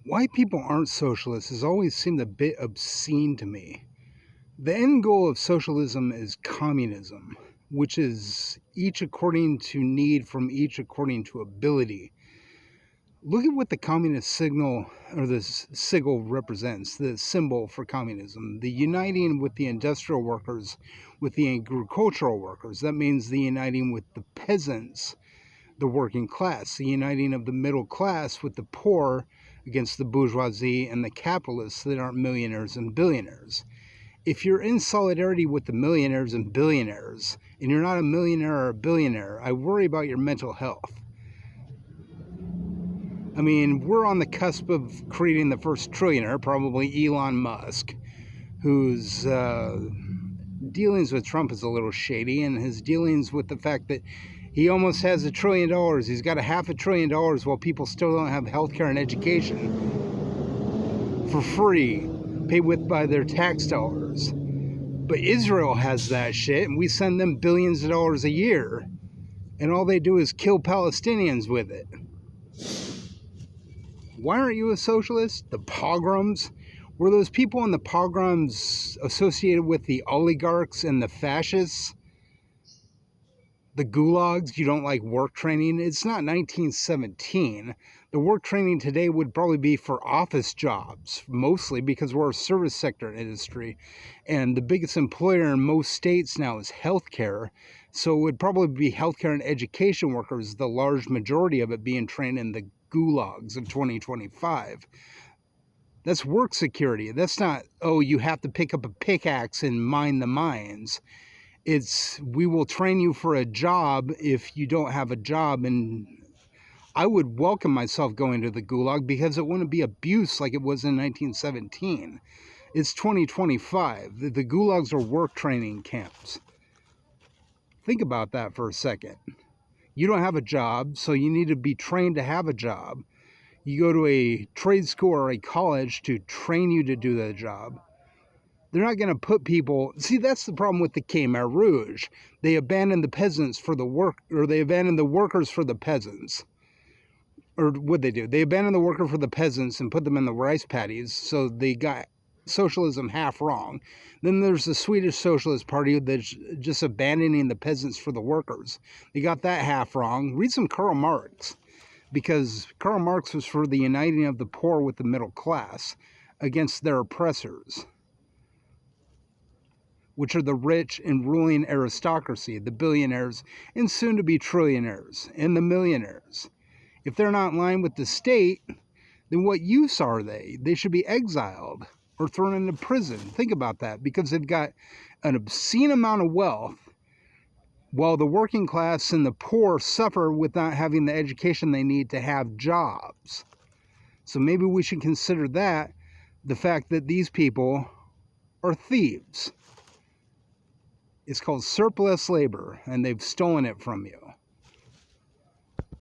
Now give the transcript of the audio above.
Why people aren't socialists has always seemed a bit obscene to me. The end goal of socialism is communism, which is each according to need from each according to ability. Look at what the communist signal, or the sigil represents, the symbol for communism. The uniting with the industrial workers with the agricultural workers. That means the uniting with the peasants, the working class, the uniting of the middle class with the poor against the bourgeoisie and the capitalists that aren't millionaires and billionaires. If you're in solidarity with the millionaires and billionaires, and you're not a millionaire or a billionaire, I worry about your mental health. I mean, we're on the cusp of creating the first trillionaire, probably Elon Musk, whose dealings with Trump is a little shady, and his dealings with the fact that he almost has $1 trillion. He's got $500 billion while people still don't have health care and education for free, paid with by their tax dollars. But Israel has that shit, and we send them billions of dollars a year, and all they do is kill Palestinians with it. Why aren't you a socialist? The pogroms? Were those people in the pogroms associated with the oligarchs and the fascists? The gulags? You don't like work training? It's not 1917. The work training today would probably be for office jobs, mostly because we're a service sector industry. And the biggest employer in most states now is healthcare. So it would probably be healthcare and education workers, the large majority of it being trained in the gulags of 2025. That's work security. That's not, oh, you have to pick up a pickaxe and mine the mines. It's, we will train you for a job if you don't have a job. And I would welcome myself going to the gulag because it wouldn't be abuse like it was in 1917. It's 2025. The gulags are work training camps. Think about that for a second. You don't have a job, so you need to be trained to have a job. You go to a trade school or a college to train you to do the job. They're not going to put people... See, that's the problem with the Khmer Rouge. They abandoned the peasants for the work... Or they abandoned the workers for the peasants. Or what'd they do? They abandoned the worker for the peasants and put them in the rice paddies, so they got socialism half wrong. Then there's the Swedish Socialist Party that's just abandoning the peasants for the workers. They got that half wrong. Read some Karl Marx, because Karl Marx was for the uniting of the poor with the middle class against their oppressors, which are the rich and ruling aristocracy, the billionaires and soon-to-be trillionaires, and the millionaires. If they're not in line with the state, then what use are they? They should be exiled or thrown into prison. Think about that, because they've got an obscene amount of wealth while the working class and the poor suffer with not having the education they need to have jobs. So maybe we should consider that, the fact that these people are thieves. It's called surplus labor, and they've stolen it from you.